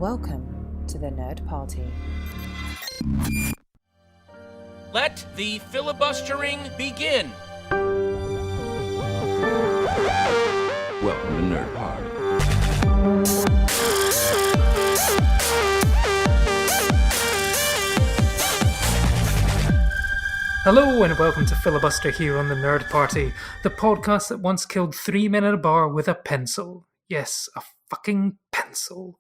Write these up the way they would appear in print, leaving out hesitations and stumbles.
Welcome to the Nerd Party. Let the filibustering begin. Welcome to Nerd Party. Hello and welcome to Filibuster here on the Nerd Party, the podcast that once killed 3 men at a bar with a pencil. Yes, a fucking pencil.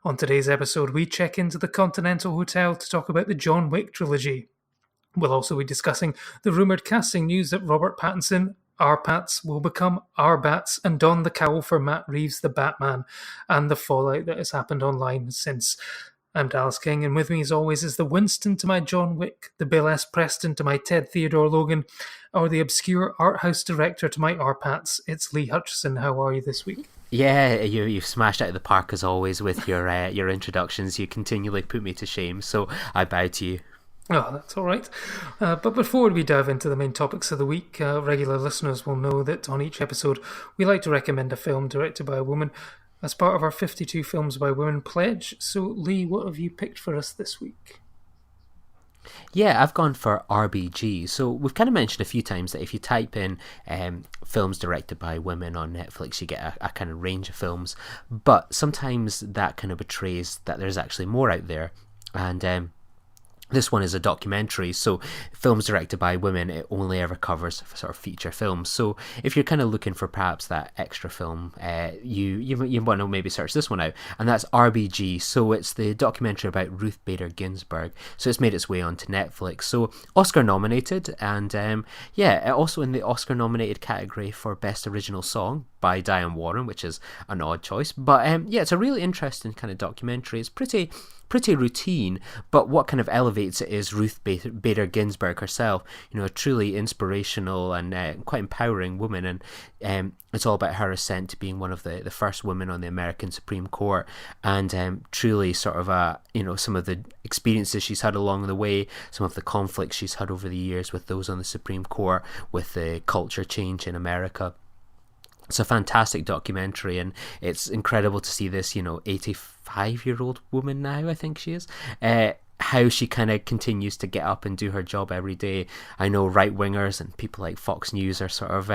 On today's episode, we check into the Continental Hotel to talk about the John Wick trilogy. We'll also be discussing the rumoured casting news that Robert Pattinson, our Pats, will become our Bats and don the cowl for Matt Reeves, the Batman, and the fallout that has happened online since. I'm Dallas King, and with me as always is the Winston to my John Wick, the Bill S. Preston to my Ted Theodore Logan, or the obscure art house director to my R-Pats. It's Lee Hutchison. How are you this week? Yeah, you've smashed out of the park as always with your introductions. You continually put me to shame, so I bow to you. Oh, that's all right. But before we dive into the main topics of the week, regular listeners will know that on each episode we like to recommend a film directed by a woman as part of our 52 Films by Women pledge. So, Lee, what have you picked for us this week? Yeah, I've gone for RBG. So we've kind of mentioned a few times that if you type in films directed by women on Netflix, you get a kind of range of films. But sometimes that kind of betrays that there's actually more out there. And this one is a documentary, so films directed by women, it only ever covers sort of feature films. So if you're kind of looking for perhaps that extra film, you want to maybe search this one out, and that's RBG. So it's the documentary about Ruth Bader Ginsburg. So it's made its way onto Netflix. So Oscar nominated, and also in the Oscar nominated category for Best Original Song by Diane Warren, which is an odd choice. But it's a really interesting kind of documentary. It's pretty routine, but what kind of elevates it is Ruth Bader Ginsburg herself, a truly inspirational and quite empowering woman, and it's all about her ascent to being one of the first women on the American Supreme Court, and truly sort of some of the experiences she's had along the way, some of the conflicts she's had over the years with those on the Supreme Court, with the culture change in America. It's a fantastic documentary, and it's incredible to see this, 85-year-old woman now, I think she is, how she kind of continues to get up and do her job every day. I know right-wingers and people like Fox News are sort of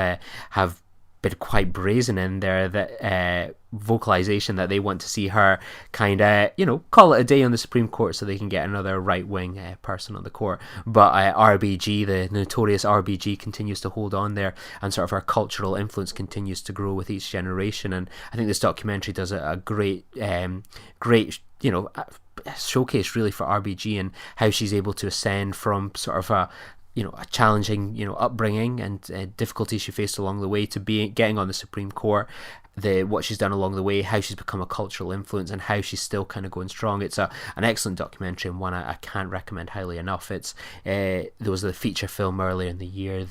have been quite brazen in there that vocalization that they want to see her kind of, call it a day on the Supreme Court so they can get another right-wing person on the court. But RBG, the notorious RBG, continues to hold on there, and sort of her cultural influence continues to grow with each generation. And I think this documentary does a great showcase really for RBG and how she's able to ascend from sort of a challenging, upbringing and difficulties she faced along the way to getting on the Supreme Court, what she's done along the way, how she's become a cultural influence, and how she's still kind of going strong. It's an excellent documentary, and one I can't recommend highly enough. There was a feature film earlier in the year,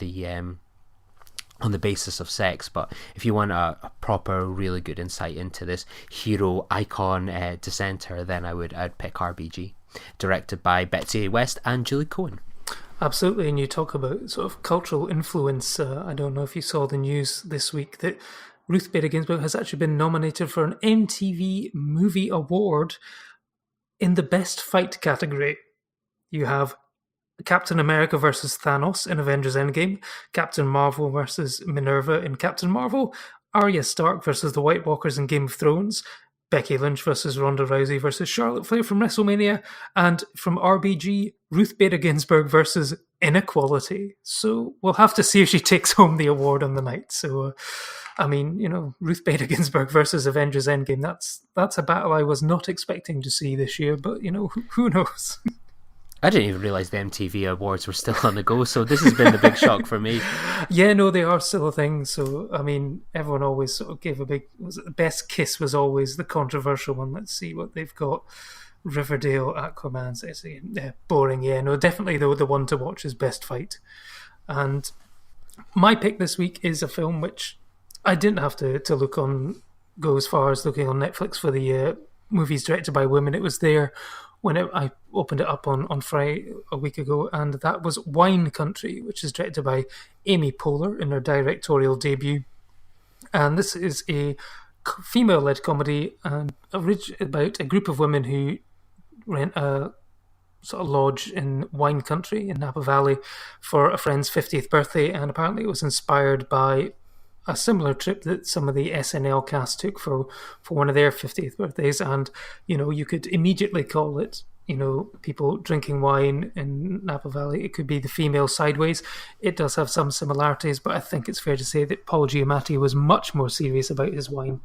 On the Basis of Sex, but if you want a proper, really good insight into this hero icon dissenter, then I'd pick RBG, directed by Betsy West and Julie Cohen. Absolutely, and you talk about sort of cultural influence. I don't know if you saw the news this week that Ruth Bader Ginsburg has actually been nominated for an MTV Movie Award in the Best Fight category. You have Captain America versus Thanos in Avengers Endgame, Captain Marvel versus Minerva in Captain Marvel, Arya Stark versus the White Walkers in Game of Thrones, Becky Lynch versus Ronda Rousey versus Charlotte Flair from WrestleMania, and from RBG, Ruth Bader Ginsburg versus Inequality. So we'll have to see if she takes home the award on the night. So, Ruth Bader Ginsburg versus Avengers Endgame, that's a battle I was not expecting to see this year, but, who knows? I didn't even realise the MTV Awards were still on the go, so this has been the big shock for me. Yeah, no, they are still a thing. So, everyone always sort of gave the Best Kiss was always the controversial one. Let's see what they've got. Riverdale, Aquaman, boring. Yeah, no, definitely the one to watch is Best Fight. And my pick this week is a film which I didn't have to go as far as looking on Netflix for the movies directed by women. It was there when I opened it up on Friday a week ago, and that was Wine Country, which is directed by Amy Poehler in her directorial debut. And this is a female-led comedy and about a group of women who rent a sort of lodge in wine country in Napa Valley for a friend's 50th birthday, and apparently it was inspired by a similar trip that some of the SNL cast took for one of their 50th birthdays. And you could immediately call it people drinking wine in Napa Valley. It could be the female Sideways. It does have some similarities, but I think it's fair to say that Paul Giamatti was much more serious about his wine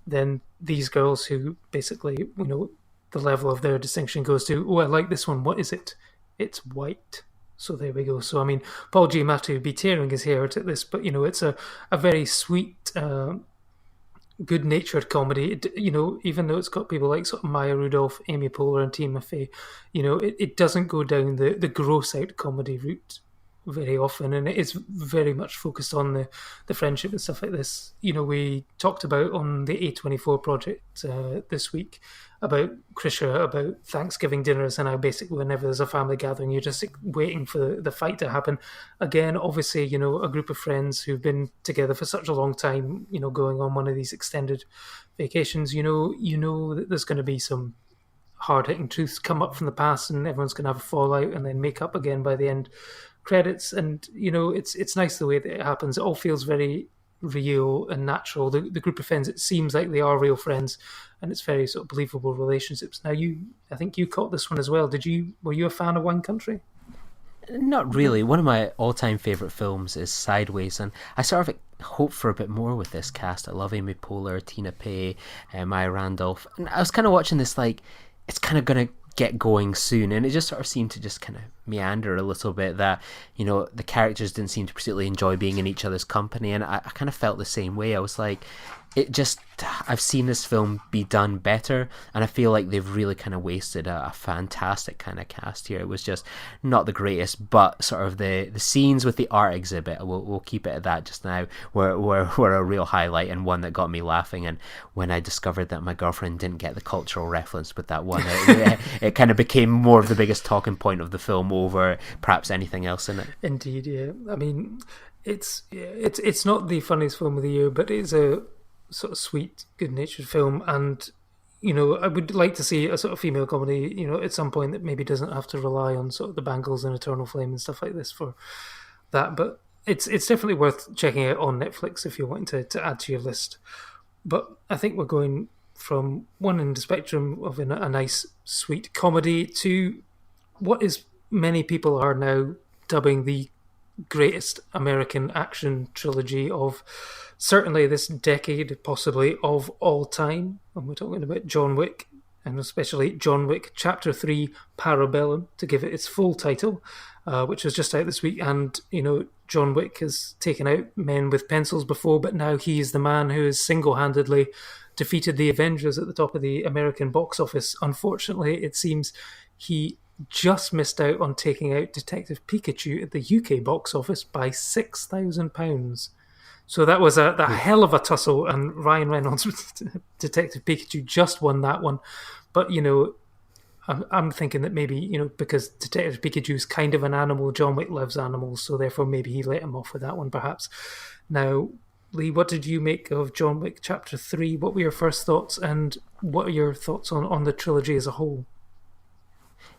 than these girls, who basically the level of their distinction goes to, oh, I like this one. What is it? It's white. So there we go. So, I mean, Paul Giamatti would be tearing his hair out at this, but, it's a very sweet, good-natured comedy. Even though it's got people like sort of Maya Rudolph, Amy Poehler, and Tina Fey, it doesn't go down the gross-out comedy route very often, and it is very much focused on the friendship and stuff like this. We talked about on the A24 project this week about Krisha, about Thanksgiving dinners, and how basically whenever there's a family gathering, you're just waiting for the fight to happen. Again, obviously, a group of friends who've been together for such a long time, going on one of these extended vacations, that there's going to be some hard-hitting truths come up from the past, and everyone's going to have a fallout and then make up again by the end credits. And it's nice the way that it happens. It all feels very real and natural. The group of friends, it seems like they are real friends, and it's very sort of believable relationships. Now, I think you caught this one as well. Were you a fan of Wine Country? Not really. One of my all-time favourite films is Sideways, and I sort of hope for a bit more with this cast. I love Amy Poehler, Tina Fey, Maya Randolph, and I was kind of watching this like, it's kind of going to get going soon, and it just sort of seemed to just kind of meander a little bit, that the characters didn't seem to particularly enjoy being in each other's company, and I kind of felt the same way. I was like, I've seen this film be done better, and I feel like they've really kind of wasted a fantastic kind of cast here. It was just not the greatest, but sort of the scenes with the art exhibit, we'll keep it at that just now, were a real highlight, and one that got me laughing. And when I discovered that my girlfriend didn't get the cultural reference with that one, it kind of became more of the biggest talking point of the film over perhaps anything else in it. Indeed, yeah. I mean, it's not the funniest film of the year, but it's a sort of sweet, good-natured film, and I would like to see a sort of female comedy at some point that maybe doesn't have to rely on sort of the Bangles and Eternal Flame and stuff like this for that. But it's definitely worth checking out on Netflix if you're wanting to add to your list. But I think we're going from one end of the spectrum of a nice, sweet comedy to what is many people are now dubbing the greatest American action trilogy of certainly this decade, possibly of all time. And we're talking about John Wick, and especially John Wick Chapter 3 Parabellum, to give it its full title, which was just out this week. And, John Wick has taken out men with pencils before, but now he is the man who has single-handedly defeated the Avengers at the top of the American box office. Unfortunately, it seems he just missed out on taking out Detective Pikachu at the UK box office by £6,000. So that was a hell of a tussle, and Ryan Reynolds with Detective Pikachu just won that one. But, I'm thinking that maybe, because Detective Pikachu is kind of an animal, John Wick loves animals, so therefore maybe he let him off with that one, perhaps. Now, Lee, what did you make of John Wick Chapter 3? What were your first thoughts, and what are your thoughts on the trilogy as a whole?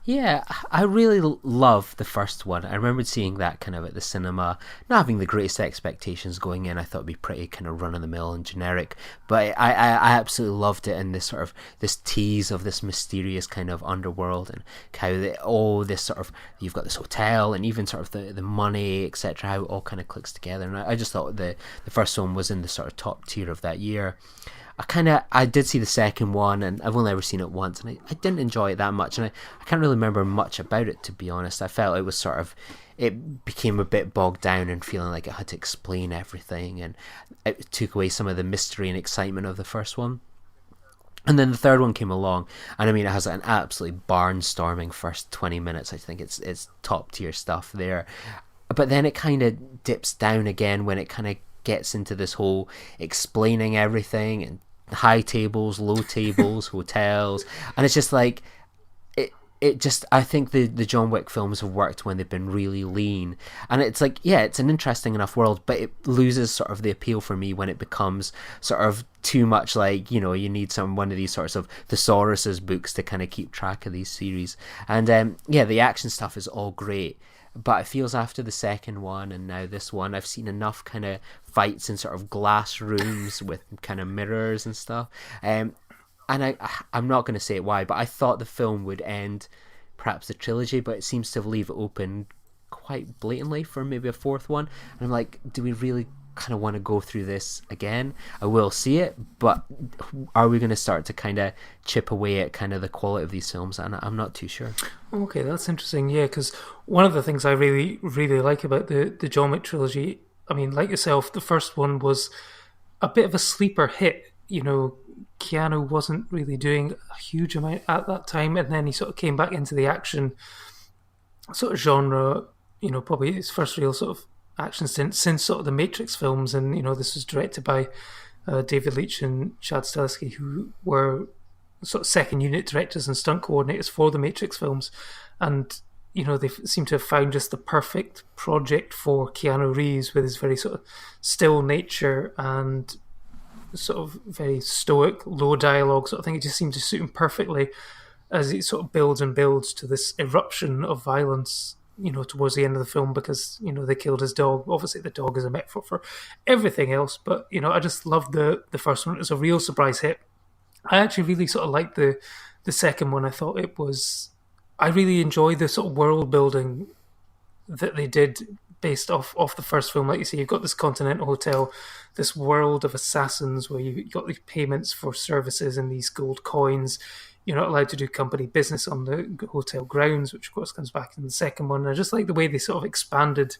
Yeah, I really love the first one. I remember seeing that kind of at the cinema, not having the greatest expectations going in. I thought it'd be pretty kind of run-of-the-mill and generic, but I absolutely loved it, and this sort of this tease of this mysterious kind of underworld, and how this sort of, you've got this hotel, and even sort of the money, etc., how it all kind of clicks together. And I just thought the first one was in the sort of top tier of that year. I did see the second one, and I've only ever seen it once, and I didn't enjoy it that much, and I can't really remember much about it, to be honest. I felt it was sort of, it became a bit bogged down and feeling like it had to explain everything, and it took away some of the mystery and excitement of the first one. And then the third one came along, and I mean, it has an absolutely barnstorming first 20 minutes. I think it's top tier stuff there, but then it kind of dips down again when it kind of gets into this whole explaining everything, and high tables, low tables, hotels, and it's just like I think the John Wick films have worked when they've been really lean, and it's like, yeah, it's an interesting enough world, but it loses sort of the appeal for me when it becomes sort of too much like, you need one of these sorts of thesauruses books to kind of keep track of these series. And yeah, the action stuff is all great, but it feels after the second one and now this one, I've seen enough kind of fights in sort of glass rooms with kind of mirrors and stuff. And I'm not going to say why, but I thought the film would end perhaps the trilogy, but it seems to leave it open quite blatantly for maybe a fourth one. And I'm like, do we really kind of want to go through this again? I will see it, but are we going to start to kind of chip away at kind of the quality of these films? And I'm not too sure. Okay, that's interesting. Yeah, because one of the things I really, really like about the John Wick trilogy, I mean, like yourself, the first one was a bit of a sleeper hit. Keanu wasn't really doing a huge amount at that time, and then he sort of came back into the action sort of genre, probably his first real sort of action stint since sort of the Matrix films. And, this was directed by David Leitch and Chad Stahelski, who were sort of second unit directors and stunt coordinators for the Matrix films. And, they seem to have found just the perfect project for Keanu Reeves with his very sort of still nature and sort of very stoic, low dialogue sort of thing. It just seemed to suit him perfectly as it sort of builds and builds to this eruption of violence, towards the end of the film, because, they killed his dog. Obviously, the dog is a metaphor for everything else, but, I just loved the first one. It was a real surprise hit. I actually really sort of liked the second one. I thought I really enjoyed the sort of world building that they did based off the first film. Like you say, you've got this Continental Hotel, this world of assassins where you've got these payments for services and these gold coins. You're not allowed to do company business on the hotel grounds, which of course comes back in the second one. And I just like the way they sort of expanded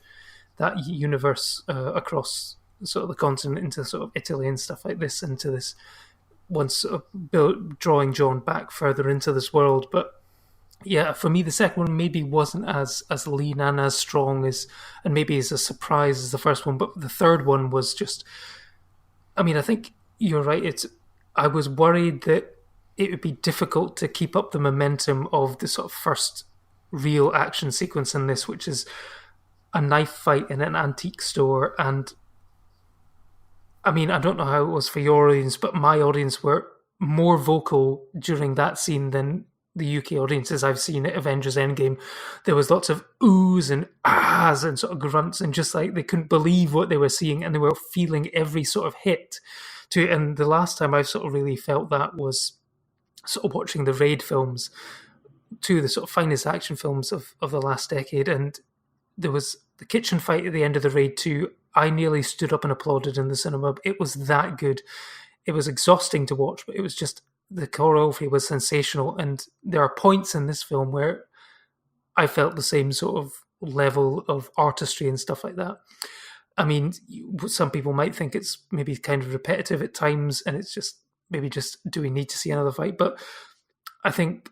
that universe across sort of the continent into sort of Italy and stuff like this, into this once sort of drawing John back further into this world. But yeah, for me, the second one maybe wasn't as lean and as strong and maybe as a surprise as the first one. But the third one was just, I mean, I think you're right. I was worried that it would be difficult to keep up the momentum of the sort of first real action sequence in this, which is a knife fight in an antique store. And I mean, I don't know how it was for your audience, but my audience were more vocal during that scene than the UK audiences I've seen at Avengers Endgame. There was lots of oohs and ahs and sort of grunts, and just like they couldn't believe what they were seeing, and they were feeling every sort of hit to it. And the last time I sort of really felt that was sort of watching the Raid films, two of the sort of finest action films of the last decade. And there was the kitchen fight at the end of the Raid 2. I nearly stood up and applauded in the cinema. It was that good. It was exhausting to watch, but it was just, the choreography was sensational. And there are points in this film where I felt the same sort of level of artistry and stuff like that. I mean, some people might think it's maybe kind of repetitive at times, and it's just maybe just, do we need to see another fight? But I think,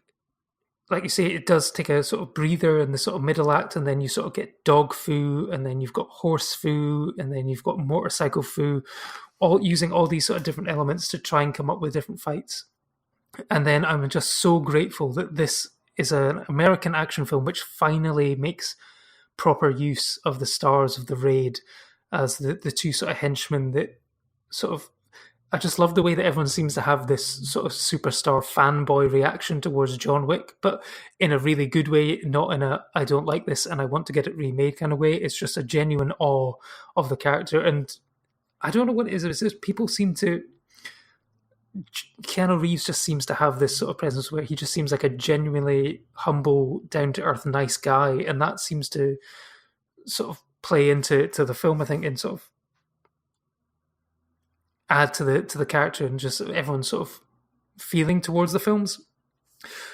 like you say, it does take a sort of breather in the sort of middle act, and then you sort of get dog foo, and then you've got horse foo, and then you've got motorcycle foo, all using all these sort of different elements to try and come up with different fights. And then I'm just so grateful that this is an American action film which finally makes proper use of the stars of the Raid as the two sort of henchmen that sort of, I just love the way that everyone seems to have this sort of superstar fanboy reaction towards John Wick, but in a really good way, not in a, I don't like this and I want to get it remade kind of way. It's just a genuine awe of the character. And I don't know what it is. It's just people seem to, Keanu Reeves just seems to have this sort of presence where he just seems like a genuinely humble, down-to-earth, nice guy. And that seems to sort of play into the film, I think, and sort of add to the character and just everyone's sort of feeling towards the films.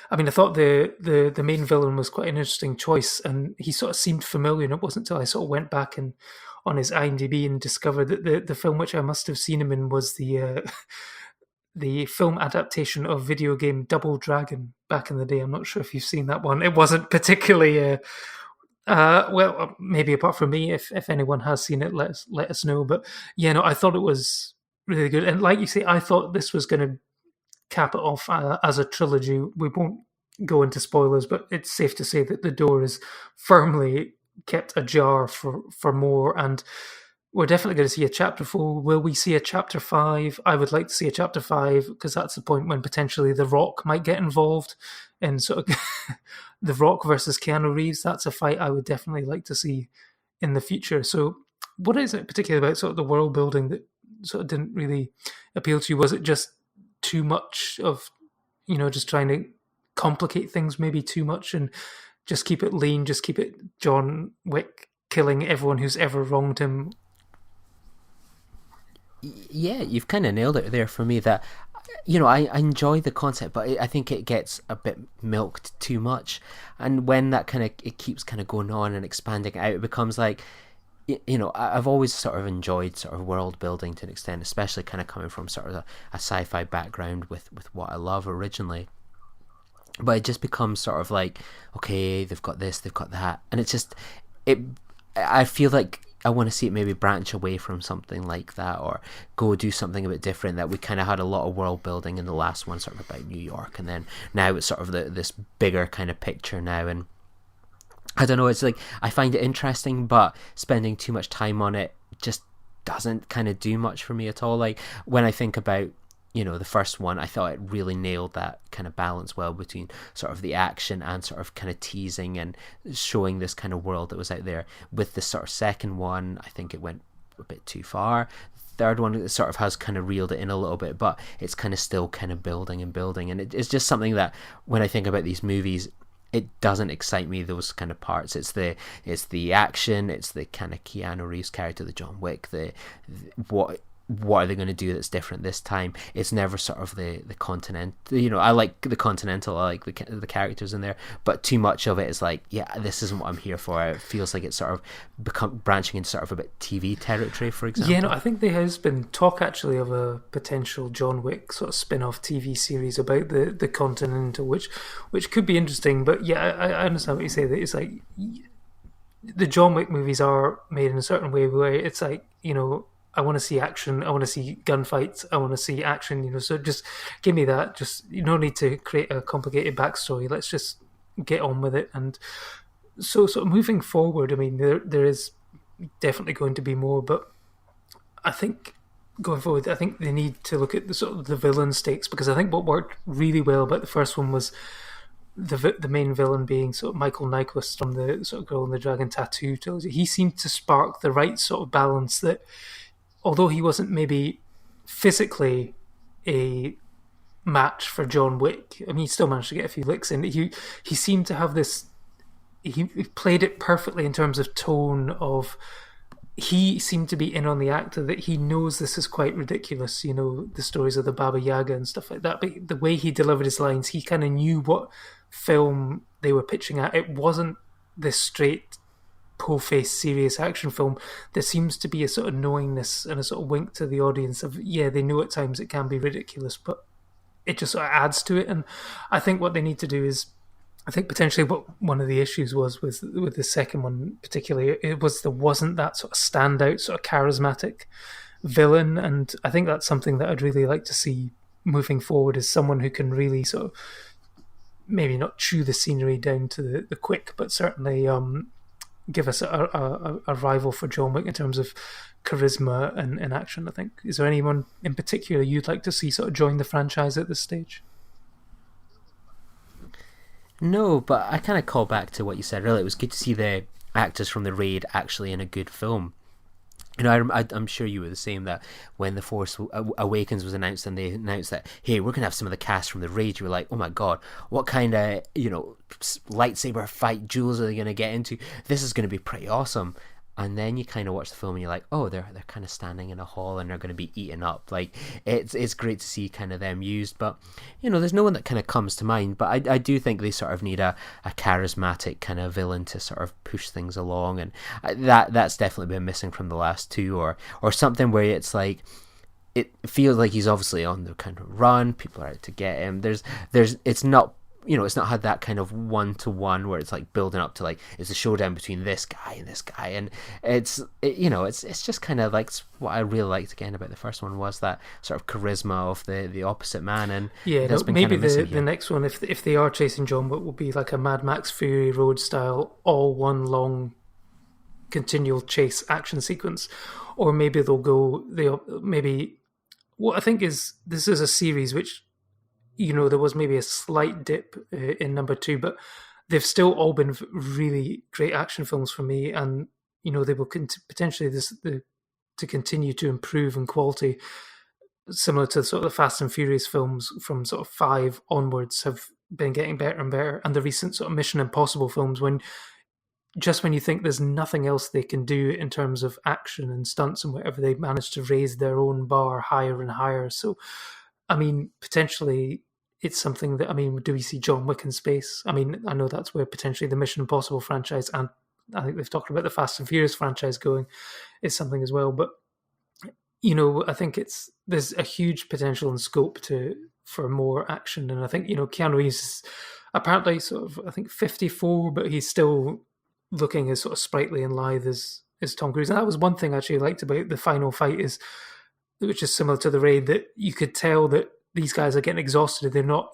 I mean, I thought the main villain was quite an interesting choice, and he sort of seemed familiar, and it wasn't until I sort of went back and on his IMDb and discovered that the film which I must have seen him in was the film adaptation of video game Double Dragon back in the day. I'm not sure if you've seen that one. It wasn't particularly well, maybe apart from me, if anyone has seen it, let us know. But yeah, no, I thought it was really good. And like you say, I thought this was going to cap it off as a trilogy. We won't go into spoilers, but it's safe to say that the door is firmly kept ajar for more, and we're definitely going to see a chapter 4. Will we see a chapter 5? I would like to see a chapter 5 because that's the point when potentially The Rock might get involved in sort of The Rock versus Keanu Reeves. That's a fight I would definitely like to see in the future. So what is it particularly about sort of the world building that sort of didn't really appeal to you? Was it just too much of, just trying to complicate things maybe too much and just keep it lean, just keep it John Wick killing everyone who's ever wronged him? Yeah, you've kind of nailed it there for me. That I enjoy the concept, but I think it gets a bit milked too much, and when that it keeps kind of going on and expanding out, it becomes like, I've always sort of enjoyed sort of world building to an extent, especially kind of coming from sort of a sci-fi background with what I love originally. But it just becomes sort of like, okay, they've got this, they've got that, and it's just I feel like I want to see it maybe branch away from something like that, or go do something a bit different. That we kind of had a lot of world building in the last one, sort of about New York, and then now it's sort of this bigger kind of picture now. And I don't know, it's like I find it interesting, but spending too much time on it just doesn't kind of do much for me at all. Like when I think about the first one, I thought it really nailed that kind of balance well between sort of the action and sort of kind of teasing and showing this kind of world that was out there. With the sort of second one, I think it went a bit too far. The third one sort of has kind of reeled it in a little bit, but it's kind of still kind of building and building. And it's just something that when I think about these movies, it doesn't excite me, those kind of parts. It's the action, it's the kind of Keanu Reeves character, the John Wick, what are they going to do that's different this time? It's never sort of the continent. I like the Continental, I like the characters in there, but too much of it is like, yeah, this isn't what I'm here for. It feels like it's sort of become branching into sort of a bit TV territory, for example. Yeah, no, I think there has been talk actually of a potential John Wick sort of spin-off TV series about the Continental, which could be interesting. But yeah, I understand what you say, that it's like the John Wick movies are made in a certain way where it's like, I want to see action, I want to see gunfights, I want to see action, so just give me that. Just, you don't need to create a complicated backstory. Let's just get on with it. And so sort of moving forward, I mean, there is definitely going to be more, but I think going forward, I think they need to look at the sort of the villain stakes, because I think what worked really well about the first one was the main villain being sort of Michael Nyquist from the sort of Girl in the Dragon Tattoo trilogy. He seemed to spark the right sort of balance that, although he wasn't maybe physically a match for John Wick, I mean, he still managed to get a few licks in. He seemed to have this. He played it perfectly in terms of tone. He seemed to be in on the actor, that he knows this is quite ridiculous. The stories of the Baba Yaga and stuff like that. But the way he delivered his lines, he kind of knew what film they were pitching at. It wasn't this straight, po-faced serious action film. There seems to be a sort of knowingness and a sort of wink to the audience of, yeah, they know at times it can be ridiculous, but it just sort of adds to it. And I think what they need to do is, I think potentially what one of the issues was with the second one particularly, it was there wasn't that sort of standout, sort of charismatic villain. And I think that's something that I'd really like to see moving forward, is someone who can really sort of maybe not chew the scenery down to the quick, but certainly give us a rival for John Wick in terms of charisma and action, I think. Is there anyone in particular you'd like to see sort of join the franchise at this stage? No, but I kind of call back to what you said earlier. It was good to see the actors from The Raid actually in a good film. I'm sure you were the same, that when The Force Awakens was announced and they announced that, hey, we're going to have some of the cast from The Raid, you were like, oh my god, what kind of, lightsaber fight duels are they going to get into? This is going to be pretty awesome. And then you kind of watch the film and you're like, oh, they're kind of standing in a hall and they're going to be eaten up. Like, it's great to see kind of them used, but there's no one that kind of comes to mind. But I do think they sort of need a charismatic kind of villain to sort of push things along, and that's definitely been missing from the last two, or something where it's like, it feels like he's obviously on the kind of run, people are out to get him. It's not it's not had that kind of one-to-one where it's like building up to like it's a showdown between this guy and this guy, and it's just kind of like what I really liked again about the first one was that sort of charisma of the opposite man, and that's been maybe kind of the next one, if they are chasing John Wick, will be like a Mad Max Fury Road style, all one long continual chase action sequence, or maybe maybe what I think is this is a series which, there was maybe a slight dip in number 2, but they've still all been really great action films for me, and they will potentially to continue to improve in quality, similar to sort of the Fast and Furious films from sort of 5 onwards have been getting better and better, and the recent sort of Mission Impossible films, when you think there's nothing else they can do in terms of action and stunts and whatever, they manage to raise their own bar higher and higher. So, I mean, potentially it's something that, do we see John Wick in space? I know that's where potentially the Mission Impossible franchise, and I think they've talked about the Fast and Furious franchise going, is something as well. But, I think there's a huge potential and scope for more action. And I think, Keanu Reeves is apparently sort of, I think 54, but he's still looking as sort of sprightly and lithe as Tom Cruise. And that was one thing I actually liked about the final fight, which is similar to the Raid, that you could tell that these guys are getting exhausted. They're not,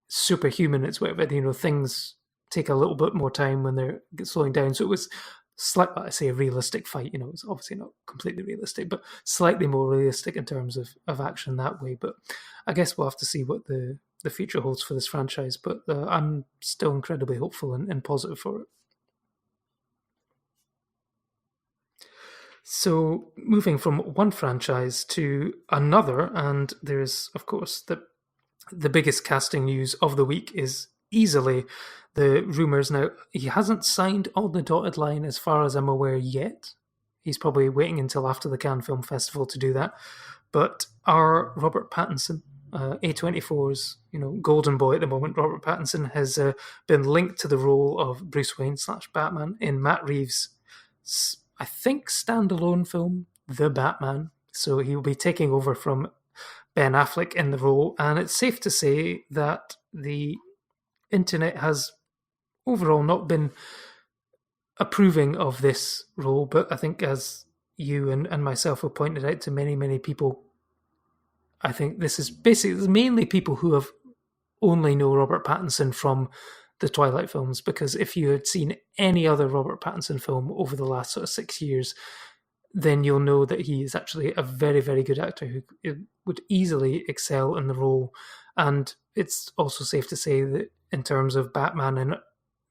superhuman. It's whatever, things take a little bit more time when they're slowing down. So it was I say a realistic fight. It's obviously not completely realistic, but slightly more realistic in terms of action that way. But I guess we'll have to see what the future holds for this franchise. But I'm still incredibly hopeful and positive for it. So moving from one franchise to another, and there's, of course, the biggest casting news of the week is easily the rumours. Now, he hasn't signed on the dotted line as far as I'm aware yet. He's probably waiting until after the Cannes Film Festival to do that. But our Robert Pattinson, A24's golden boy at the moment, Robert Pattinson, has been linked to the role of Bruce Wayne / Batman in Matt Reeves' I think standalone film, The Batman. So he will be taking over from Ben Affleck in the role, and it's safe to say that the internet has overall not been approving of this role, but I think as you and myself have pointed out to many, many people, I think this is basically mainly people who have only know Robert Pattinson from the Twilight films, because if you had seen any other Robert Pattinson film over the last sort of 6 years, then you'll know that he is actually a very, very good actor who would easily excel in the role. And it's also safe to say that in terms of Batman, and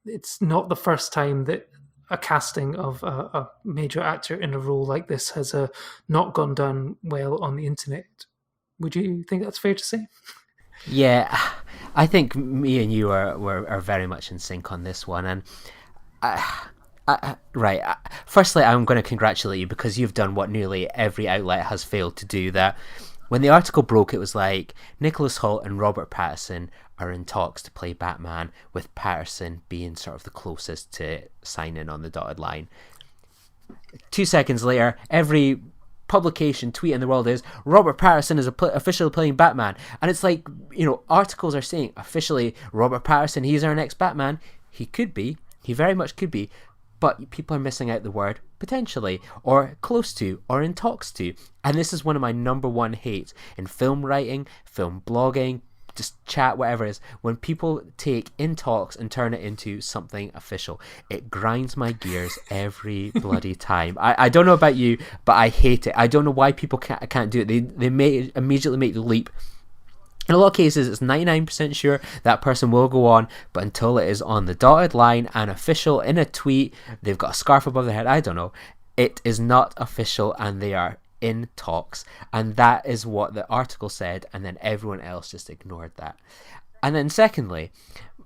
it's not the first time that a casting of a major actor in a role like this has not gone down well on the internet. Would you think that's fair to say? Yeah, I think me and you are very much in sync on this one, and firstly, I'm going to congratulate you because you've done what nearly every outlet has failed to do. That when the article broke, it was like Nicholas Hoult and Robert Pattinson are in talks to play Batman, with Pattinson being sort of the closest to signing on the dotted line. 2 seconds later, every publication tweet in the world is Robert Pattinson is officially playing Batman, and it's like, articles are saying officially Robert Pattinson, he's our next Batman. He could be, he very much could be, but people are missing out the word potentially, or close to, or in talks to. And this is one of my number one hates in film writing, film blogging, just chat, whatever it is, when people take in talks and turn it into something official. It grinds my gears every bloody time. I don't know about you, but I hate it. I don't know why people can't do it. They may immediately make the leap. In a lot of cases, it's 99% sure that person will go on, but until it is on the dotted line and official in a tweet, they've got a scarf above their head, I don't know, it is not official and they are in talks. And that is what the article said, and then everyone else just ignored that. And then secondly,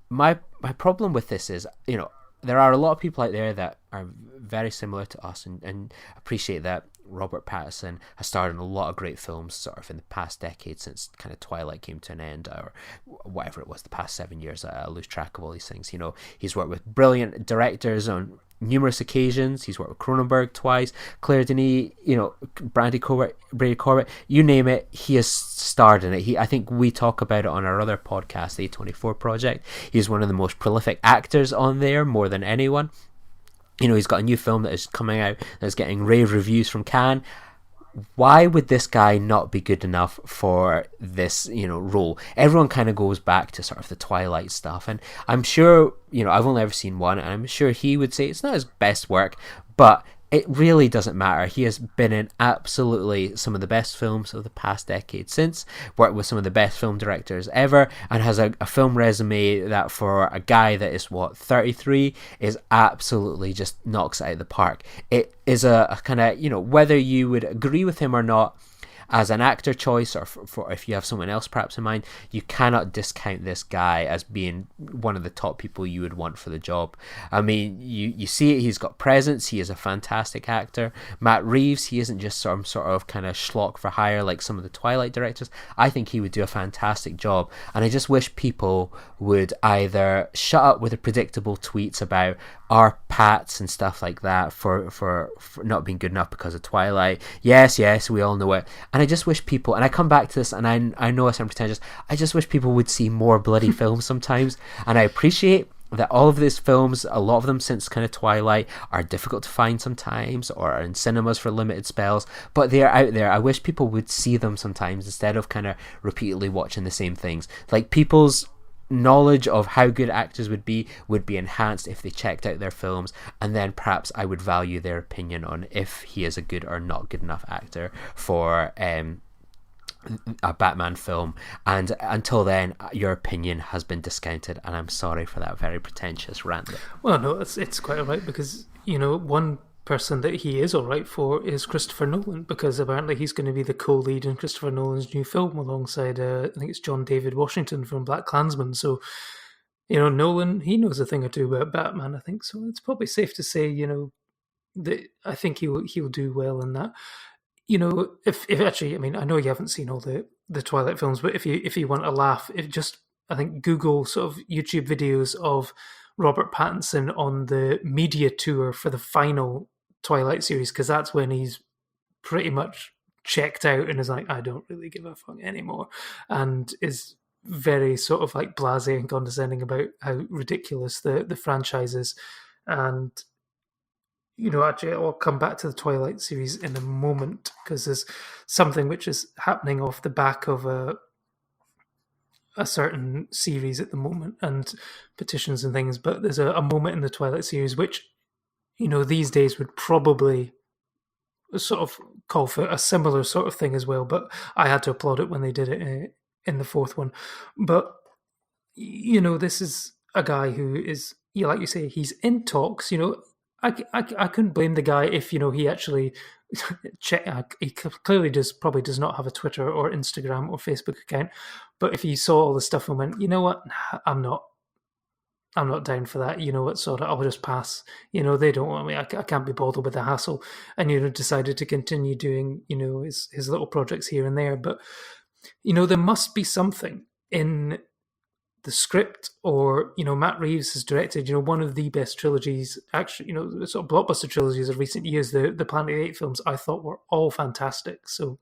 my problem with this is, there are a lot of people out there that are very similar to us and appreciate that Robert Pattinson has starred in a lot of great films sort of in the past decade since kind of Twilight came to an end, or whatever it was, the past 7 years. I lose track of all these things. He's worked with brilliant directors on numerous occasions. He's worked with Cronenberg twice, Claire Denis, Brady Corbett, you name it, he has starred in it. I think we talk about it on our other podcast, the A24 Project. He's one of the most prolific actors on there, more than anyone. He's got a new film that is coming out that's getting rave reviews from Cannes. Why would this guy not be good enough for this, role? Everyone kind of goes back to sort of the Twilight stuff, and I'm sure, I've only ever seen one, and I'm sure he would say it's not his best work, but it really doesn't matter. He has been in absolutely some of the best films of the past decade since, worked with some of the best film directors ever, and has a film resume that for a guy that is 33 is absolutely just knocks it out of the park. It is a kind of, whether you would agree with him or not as an actor choice, or for if you have someone else perhaps in mind, you cannot discount this guy as being one of the top people you would want for the job. I mean, you see it, he's got presence, he is a fantastic actor. Matt Reeves, he isn't just some sort of kind of schlock for hire like some of the Twilight directors. I think he would do a fantastic job, and I just wish people would either shut up with the predictable tweets about our Pats and stuff like that for not being good enough because of Twilight. Yes, we all know it. And I just wish people, and I come back to this, and I know I sound pretentious, I just wish people would see more bloody films sometimes. And I appreciate that all of these films, a lot of them since kind of Twilight, are difficult to find sometimes, or are in cinemas for limited spells, but they're out there. I wish people would see them sometimes instead of kind of repeatedly watching the same things. Like, people's knowledge of how good actors would be enhanced if they checked out their films, and then perhaps I would value their opinion on if he is a good or not good enough actor for a Batman film. And until then, your opinion has been discounted, and I'm sorry for that very pretentious rant there. Well, no, it's quite alright, because one person that he is alright for is Christopher Nolan, because apparently he's going to be the co-lead in Christopher Nolan's new film alongside I think it's John David Washington from BlacKkKlansman. So Nolan, he knows a thing or two about Batman, I think, so it's probably safe to say that I think he'll do well in that. If actually, I mean, I know you haven't seen all the Twilight films, but if you want a laugh, I think Google sort of YouTube videos of Robert Pattinson on the media tour for the final Twilight series, because that's when he's pretty much checked out and is like, I don't really give a fuck anymore, and is very sort of like blasé and condescending about how ridiculous the franchise is. And actually, I'll come back to the Twilight series in a moment, because there's something which is happening off the back of a certain series at the moment, and petitions and things, but there's a moment in the Twilight series which, these days would probably sort of call for a similar sort of thing as well, but I had to applaud it when they did it in the fourth one. But, this is a guy who is, like you say, he's in talks, I couldn't blame the guy if, he actually he clearly probably does not have a Twitter or Instagram or Facebook account, but if he saw all the stuff and went, you know what, I'm not down for that, I'll just pass, they don't want me, I can't be bothered with the hassle, and decided to continue doing his little projects here and there. But there must be something in the script, or Matt Reeves has directed one of the best trilogies, actually, sort of blockbuster trilogies of recent years. The Planet of the Apes films I thought were all fantastic. So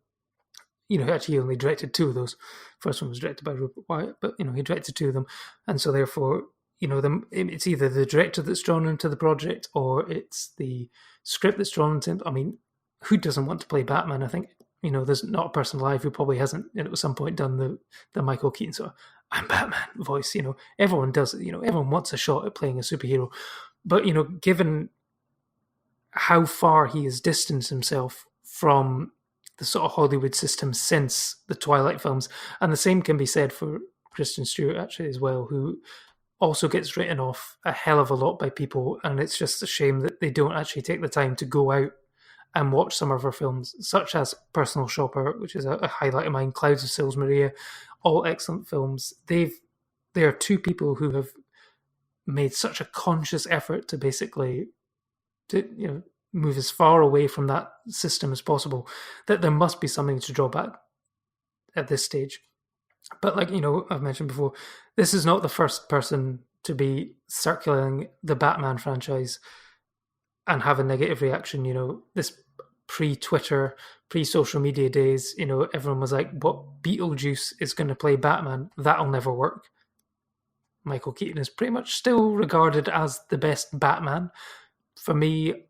actually he only directed two of those. First one was directed by Rupert Wyatt, but he directed two of them, and so therefore it's either the director that's drawn into the project, or it's the script that's drawn into him. I mean, who doesn't want to play Batman? I think there's not a person alive who probably hasn't at some point done the Michael Keaton sort of I'm Batman voice. Everyone does it. Everyone wants a shot at playing a superhero. But given how far he has distanced himself from the sort of Hollywood system since the Twilight films, and the same can be said for Kristen Stewart actually as well, who also gets written off a hell of a lot by people, and it's just a shame that they don't actually take the time to go out and watch some of her films, such as Personal Shopper, which is a highlight of mine, Clouds of Sils Maria, all excellent films. They are two people who have made such a conscious effort to basically move as far away from that system as possible, that there must be something to draw back at this stage. But like, I've mentioned before, this is not the first person to be circulating the Batman franchise and have a negative reaction. This pre-Twitter, pre-social media days, everyone was like, what, Beetlejuice is going to play Batman? That'll never work. Michael Keaton is pretty much still regarded as the best Batman. For me,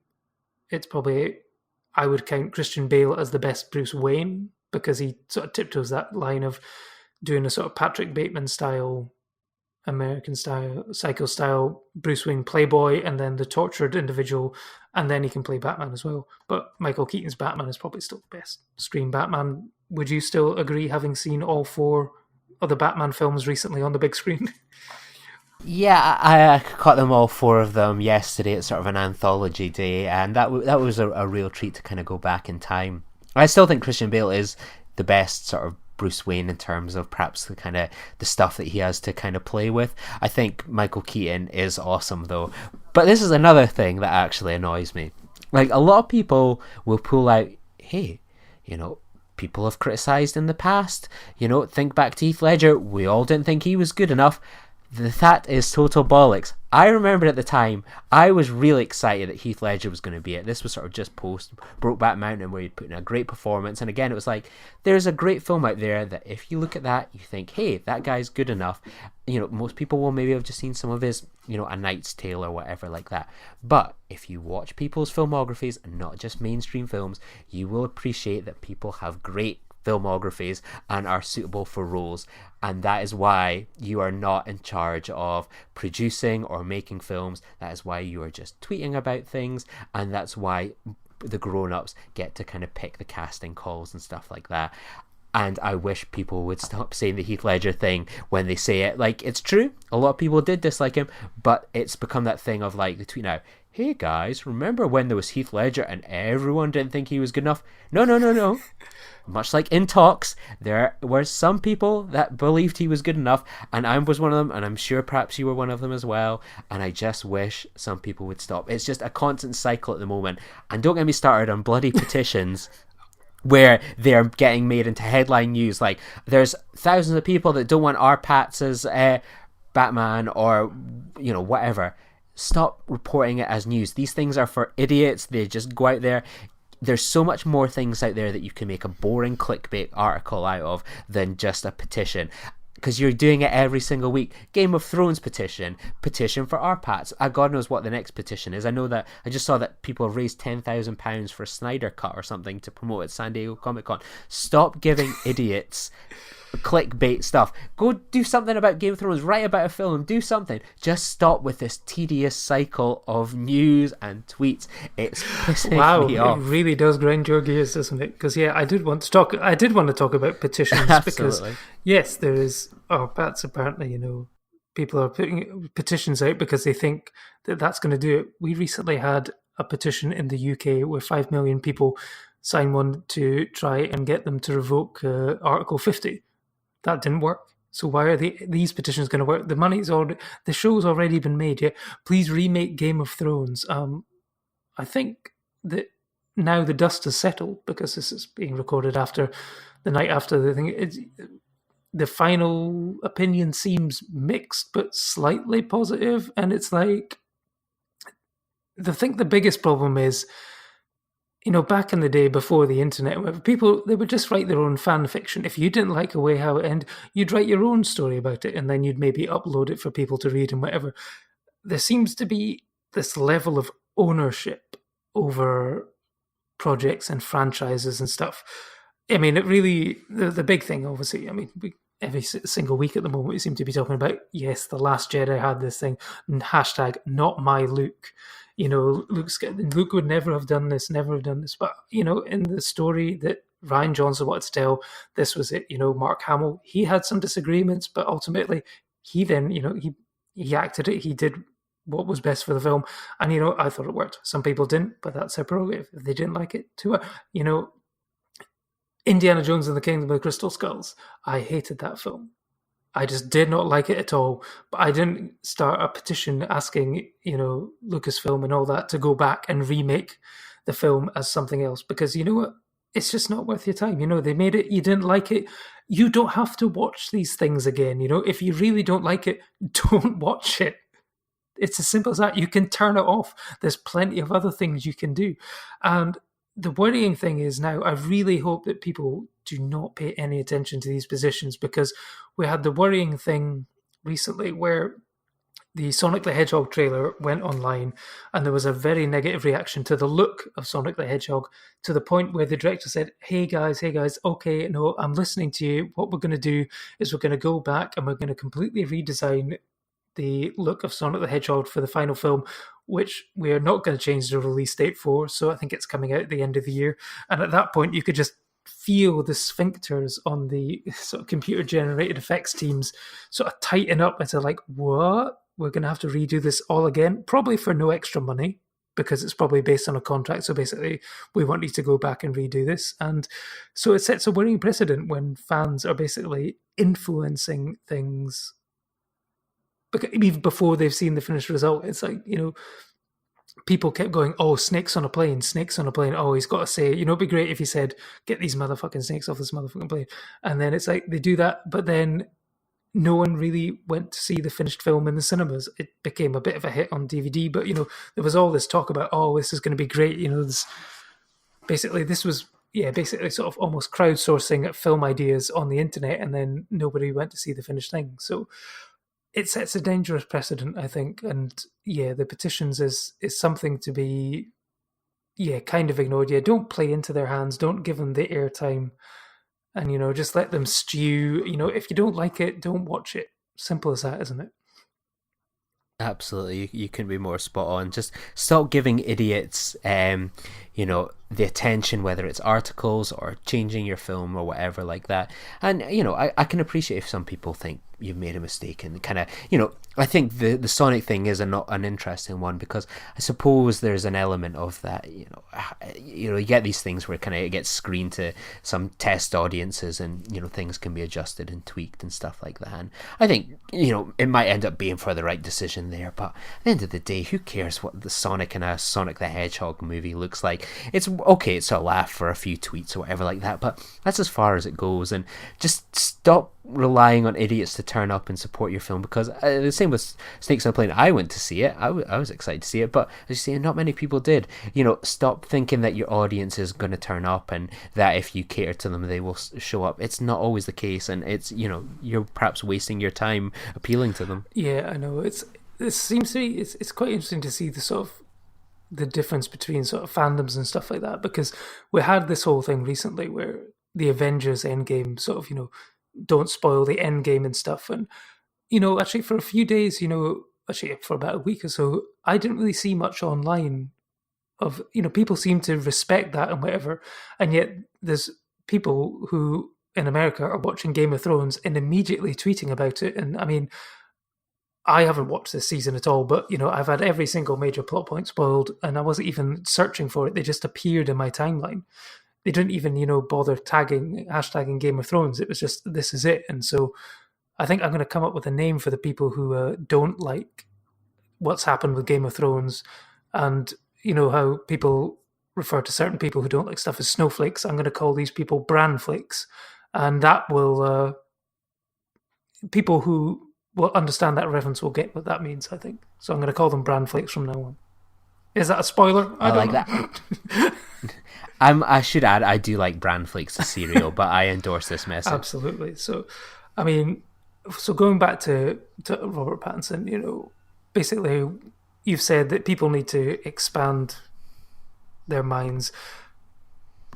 it's probably, I would count Christian Bale as the best Bruce Wayne, because he sort of tiptoes that line of doing a sort of Patrick Bateman style, American style, Psycho style Bruce Wayne playboy, and then the tortured individual, and then he can play Batman as well. But Michael Keaton's Batman is probably still the best screen Batman. Would you still agree, having seen all 4 of the Batman films recently on the big screen? Yeah, I caught them all 4 of them yesterday at sort of an anthology day, and that was a real treat to kind of go back in time. I still think Christian Bale is the best sort of Bruce Wayne in terms of perhaps the kind of the stuff that he has to kind of play with. I think Michael Keaton is awesome though. But this is another thing that actually annoys me. Like, a lot of people will pull out, hey, people have criticised in the past. Think back to Heath Ledger. We all didn't think he was good enough. That is total bollocks. I remember at the time, I was really excited that Heath Ledger was going to be it. This was sort of just post Brokeback Mountain, where he'd put in a great performance. And again, it was like, there's a great film out there that if you look at that, you think, hey, that guy's good enough. Most people will maybe have just seen some of his, A Knight's Tale or whatever like that. But if you watch people's filmographies, and not just mainstream films, you will appreciate that people have great filmographies and are suitable for roles, and that is why you are not in charge of producing or making films. That is why you are just tweeting about things, and that's why the grown-ups get to kind of pick the casting calls and stuff like that. And I wish people would stop saying the Heath Ledger thing when they say it. Like, it's true, a lot of people did dislike him, but it's become that thing of like the tweet now, hey guys, remember when there was Heath Ledger and everyone didn't think he was good enough? No. Much like in talks, there were some people that believed he was good enough, and I was one of them, and I'm sure perhaps you were one of them as well, and I just wish some people would stop. It's just a constant cycle at the moment, and don't get me started on bloody petitions where they're getting made into headline news. Like, there's thousands of people that don't want our Pats as Batman or, whatever. Stop reporting it as news. These things are for idiots. They just go out there. There's so much more things out there that you can make a boring clickbait article out of than just a petition, because you're doing it every single week. Game of Thrones petition for our Pats. God knows what the next petition is. I know that I just saw that people have raised £10,000 for a Snyder Cut or something to promote at San Diego Comic-Con. Stop giving idiots clickbait stuff. Go do something about Game of Thrones. Write about a film. Do something. Just stop with this tedious cycle of news and tweets. It's pissing me off. It really does grind your gears, doesn't it? Because I did want to talk about petitions. Because yes, there is. That's apparently, people are putting petitions out because they think that that's going to do it. We recently had a petition in the UK where 5 million people signed one to try and get them to revoke Article 50. That didn't work. So why are these petitions going to work? The show's already been made. Yeah, please remake Game of Thrones. I think that now the dust has settled, because this is being recorded after the night after the thing. The final opinion seems mixed, but slightly positive, and it's like, I think the biggest problem is, back in the day before the internet, people, they would just write their own fan fiction. If you didn't like the way how it ended, you'd write your own story about it, and then you'd maybe upload it for people to read and whatever. There seems to be this level of ownership over projects and franchises and stuff. I mean, it really, the big thing, obviously, every single week at the moment, we seem to be talking about, yes, The Last Jedi had this thing, hashtag not my Luke. Luke would never have done this. But, in the story that Rian Johnson wanted to tell, this was it. Mark Hamill, he had some disagreements, but ultimately he then, he acted it. He did what was best for the film. And, I thought it worked. Some people didn't, but that's their prerogative. If they didn't like it, too. Indiana Jones and the Kingdom of the Crystal Skulls. I hated that film. I just did not like it at all. But I didn't start a petition asking, Lucasfilm and all that to go back and remake the film as something else, because you know what? It's just not worth your time. They made it, you didn't like it. You don't have to watch these things again. If you really don't like it, don't watch it. It's as simple as that. You can turn it off. There's plenty of other things you can do. And the worrying thing is now, I really hope that people do not pay any attention to these positions, because we had the worrying thing recently where the Sonic the Hedgehog trailer went online and there was a very negative reaction to the look of Sonic the Hedgehog, to the point where the director said, hey guys, okay, no, I'm listening to you. What we're going to do is we're going to go back and we're going to completely redesign the look of Sonic the Hedgehog for the final film, which we are not going to change the release date for. So I think it's coming out at the end of the year. And at that point, you could just feel the sphincters on the sort of computer-generated effects teams sort of tighten up into like, what? We're going to have to redo this all again, probably for no extra money, because it's probably based on a contract. So basically, we want you to go back and redo this. And so it sets a worrying precedent when fans are basically influencing things even before they've seen the finished result. It's like, people kept going, oh, snakes on a plane. Oh, he's got to say, it'd be great if he said, get these motherfucking snakes off this motherfucking plane. And then it's like, they do that, but then no one really went to see the finished film in the cinemas. It became a bit of a hit on DVD, but, there was all this talk about, oh, this is going to be great. This was sort of almost crowdsourcing film ideas on the internet, and then nobody went to see the finished thing. So it sets a dangerous precedent, I think. And the petitions is something to be, kind of ignored. Don't play into their hands. Don't give them the airtime. And, just let them stew. If you don't like it, don't watch it. Simple as that, isn't it? Absolutely. You couldn't be more spot on. Just stop giving idiots, the attention, whether it's articles or changing your film or whatever like that. And, I can appreciate if some people think you've made a mistake, and kind of, I think the Sonic thing is an interesting one, because I suppose there's an element of that, you get these things where kind of it gets screened to some test audiences, and, things can be adjusted and tweaked and stuff like that. And I think, it might end up being for the right decision there, but at the end of the day, who cares what the Sonic in a Sonic the Hedgehog movie looks like? It's okay, it's a laugh for a few tweets or whatever like that, but that's as far as it goes. And just stop relying on idiots to turn up and support your film, because the same with Snakes on a Plane. I went to see it. I was excited to see it, but as you say, not many people did. Stop thinking that your audience is going to turn up and that if you cater to them, they will show up. It's not always the case, and it's, you're perhaps wasting your time appealing to them. Yeah, I know. It seems to be, it's quite interesting to see the sort of the difference between sort of fandoms and stuff like that, because we had this whole thing recently where the Avengers Endgame sort of, don't spoil the end game and stuff. And, actually for a few days, actually for about a week or so, I didn't really see much online of, people seem to respect that and whatever. And yet there's people who in America are watching Game of Thrones and immediately tweeting about it. And I mean, I haven't watched this season at all, but, I've had every single major plot point spoiled, and I wasn't even searching for it. They just appeared in my timeline. They didn't even, bother hashtagging Game of Thrones. It was just, this is it. And so I think I'm going to come up with a name for the people who don't like what's happened with Game of Thrones, and, how people refer to certain people who don't like stuff as snowflakes. I'm going to call these people Branflakes. And that will, people who will understand that reference will get what that means, I think. So I'm going to call them Branflakes from now on. Is that a spoiler? I like that. I should add, I do like Bran Flakes, the cereal, but I endorse this message. Absolutely. So, I mean, going back to Robert Pattinson, basically you've said that people need to expand their minds.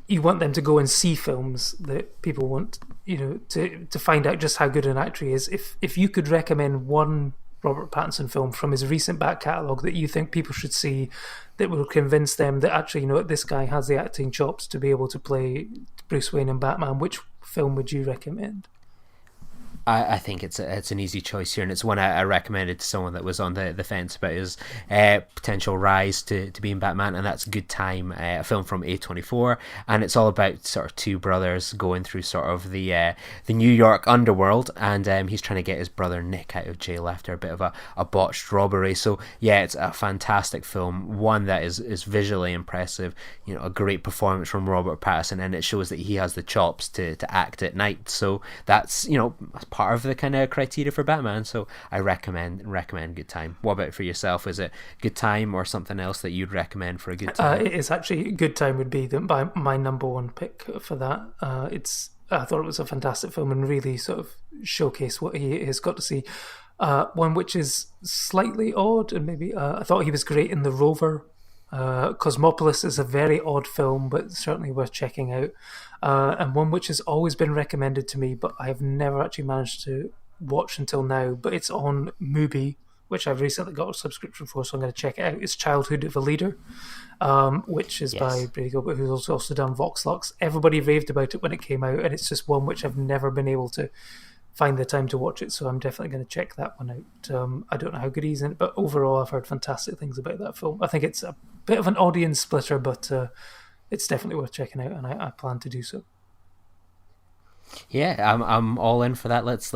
You want them to go and see films that people want, to find out just how good an actor he is. If you could recommend one Robert Pattinson film from his recent back catalogue that you think people should see, that will convince them that actually, this guy has the acting chops to be able to play Bruce Wayne and Batman, which film would you recommend? I think it's an easy choice here, and it's one I recommended to someone that was on the fence about his potential rise to being Batman, and that's Good Time, a film from A24, and it's all about sort of two brothers going through sort of the New York underworld, and he's trying to get his brother Nick out of jail after a bit of a botched robbery. So yeah, it's a fantastic film, one that is visually impressive, you know, a great performance from Robert Pattinson, and it shows that he has the chops to act at night. So that's, you know, part of the kind of criteria for Batman. So I recommend Good Time. What about for yourself? Is it Good Time or something else that you'd recommend for a good time? It is actually Good Time would be my number one pick for that. I thought it was a fantastic film and really sort of showcased what he has got to see. One which is slightly odd, and maybe I thought he was great in The Rover. Cosmopolis is a very odd film, but certainly worth checking out. And one which has always been recommended to me, but I have never actually managed to watch until now. But it's on Mubi, which I've recently got a subscription for, so I'm going to check it out. It's Childhood of a Leader, which is by Brady Gilbert, who's also done Vox Lux. Everybody raved about it when it came out, and it's just one which I've never been able to find the time to watch it, so I'm definitely going to check that one out. I don't know how good he's in it, but overall I've heard fantastic things about that film. I think it's a bit of an audience splitter, but it's definitely worth checking out, and I plan to do so. Yeah, I'm all in for that. Let's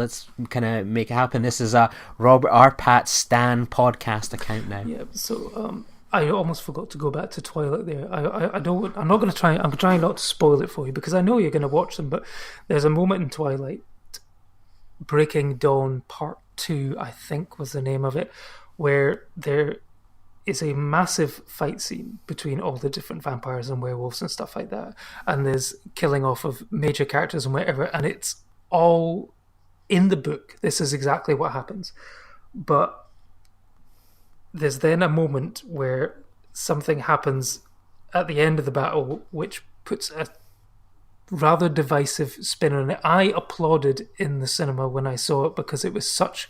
kind of make it happen. This is a Robert R. Pat Stan podcast account now. Yeah, so I almost forgot to go back to Twilight there. I'm trying not to spoil it for you because I know you're going to watch them, but there's a moment in Twilight, Breaking Dawn Part 2, I think was the name of it, where there is a massive fight scene between all the different vampires and werewolves and stuff like that, and there's killing off of major characters and whatever, and it's all in the book. This is exactly what happens, but there's then a moment where something happens at the end of the battle which puts a rather divisive spin on it. I applauded in the cinema when I saw it because it was such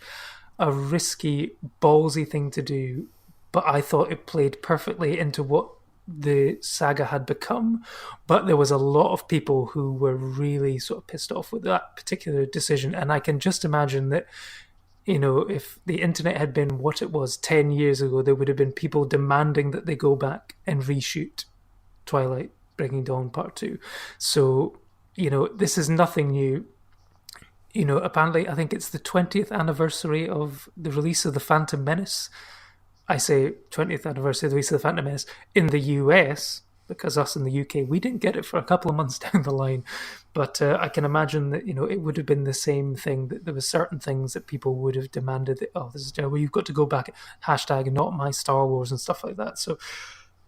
a risky, ballsy thing to do, but I thought it played perfectly into what the saga had become. But there was a lot of people who were really sort of pissed off with that particular decision, and I can just imagine that, you know, if the internet had been what it was 10 years ago, there would have been people demanding that they go back and reshoot Twilight Breaking Dawn Part 2. So, you know, this is nothing new. You know, apparently I think it's the 20th anniversary of the release of The Phantom Menace. I say 20th anniversary of the release of The Phantom Menace in the US, because us in the UK, we didn't get it for a couple of months down the line. But I can imagine that, you know, it would have been the same thing, that there were certain things that people would have demanded that, oh, this is terrible, you've got to go back, hashtag not my Star Wars and stuff like that. So,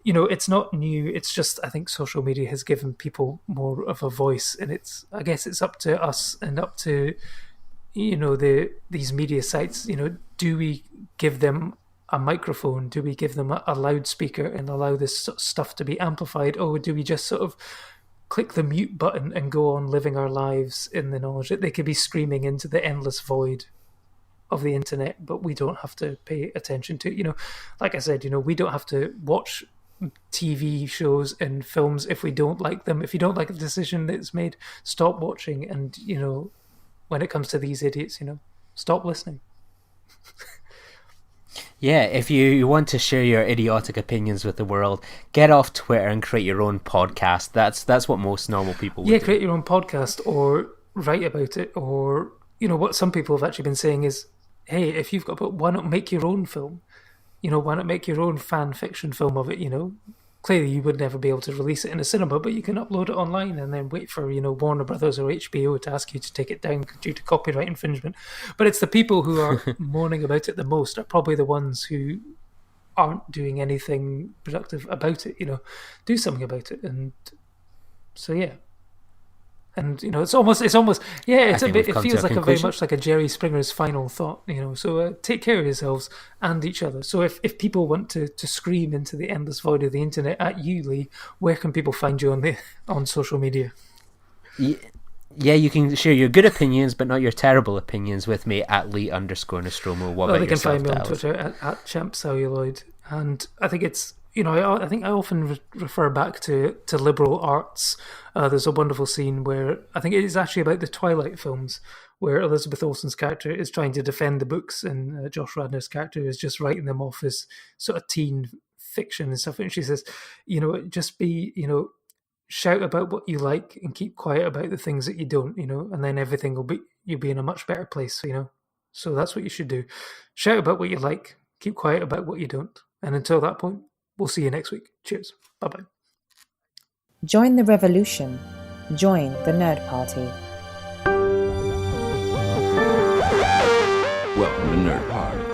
you know, it's not new. It's just, I think social media has given people more of a voice, and I guess it's up to us and up to, you know, these media sites. You know, do we give them a microphone? Do we give them a loudspeaker and allow this stuff to be amplified, or do we just sort of click the mute button and go on living our lives in the knowledge that they could be screaming into the endless void of the internet, but we don't have to pay attention to it? You know, like I said, you know, we don't have to watch TV shows and films if we don't like them. If you don't like the decision that's made, stop watching. And, you know, when it comes to these idiots, you know, stop listening. Yeah, if you want to share your idiotic opinions with the world, get off Twitter and create your own podcast. That's what most normal people would do. Create your own podcast or write about it. Or, you know, what some people have actually been saying is, hey, if you've got, but why not make your own film? You know, why not make your own fan fiction film of it, you know? Clearly you would never be able to release it in a cinema, but you can upload it online and then wait for, you know, Warner Brothers or HBO to ask you to take it down due to copyright infringement. But it's the people who are moaning about it the most are probably the ones who aren't doing anything productive about it, you know. Do something about it. And so, yeah. And, you know, it feels like very much like a Jerry Springer's final thought, you know. So take care of yourselves and each other. So if people want to scream into the endless void of the internet at you, Lee, where can people find you on social media? Yeah, you can share your good opinions, but not your terrible opinions with me at Lee_Nostromo. What about yourself, they can find me on Dallas? Twitter at ChampCelluloid. And I think it's, you know, I think I often refer back to liberal arts. There's a wonderful scene where I think it is actually about the Twilight films, where Elizabeth Olsen's character is trying to defend the books, and Josh Radnor's character is just writing them off as sort of teen fiction and stuff. And she says, just be, shout about what you like and keep quiet about the things that you don't, and then everything you'll be in a much better place, So that's what you should do. Shout about what you like, keep quiet about what you don't. And until that point, we'll see you next week. Cheers. Bye-bye. Join the revolution. Join the Nerd Party. Welcome to Nerd Party.